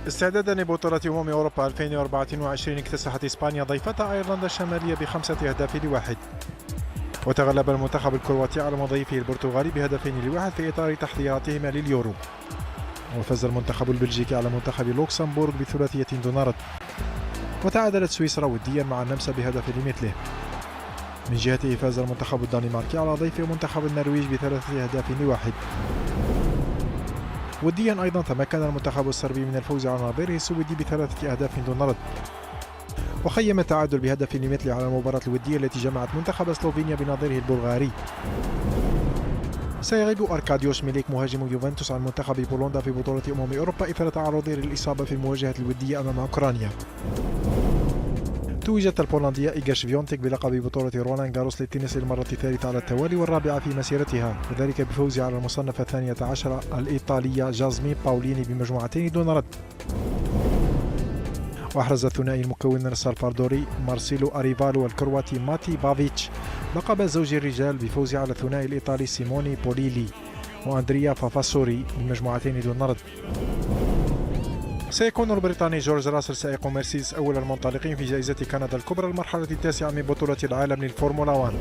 استعدادا لبطولة أوروبا 2024 اكتسحت إسبانيا ضيفتها أيرلندا الشمالية ب5 أهداف لواحد. وتغلب المنتخب الكرواتي على مضيفه البرتغالي ب2-1 في إطار تحضيراتهما لليورو. وفاز المنتخب البلجيكي على منتخب لوكسمبورغ بثلاثية دون رد. وتعادلت سويسرا وديا مع النمسا بهدف لمثله. من جهته فاز المنتخب الدنماركي على ضيفه منتخب النرويج ب3 أهداف لواحد. وديا أيضا تمكن المنتخب الصربي من الفوز على نظيره السويدي ب3 أهداف دون رد. وخيم التعادل بهدف لمثله على المباراة الودية التي جمعت منتخب سلوفينيا بنظيره البلغاري. سيغيب أركاديوش ميليك مهاجم يوفنتوس عن منتخب بولندا في بطولة أوروبا إثر تعرضه للإصابة في المواجهة الودية أمام أوكرانيا. توجت البولندية إيغا شفيونتك بلقب بطولة رولان جاروس للتنس للمرة الثالثة على التوالي والرابعة في مسيرتها، وذلك بفوزها على المصنفة الثانية عشرة الإيطالية جازمين باوليني بمجموعتين دون رد. وأحرز الثنائي المكون من السلفادوري مارسيلو أريفالو والكرواتي ماتي بافيتش لقب زوج الرجال بفوزه على الثنائي الإيطالي سيموني بوليلي وأندريا فافاسوري بمجموعتين دون رد. سيكون البريطاني جورج راسل سائق مرسيدس أول المنطلقين في جائزة كندا الكبرى المرحلة التاسعة من بطولة العالم للفورمولا 1.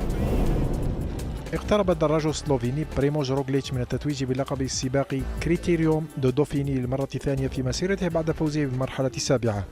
اقترب الدراج السلوفيني بريموج روغليتش من التتويج بلقب السباق كريتيريوم دو دوفيني للمرة الثانية في مسيرته بعد فوزه بالمرحلة السابعة.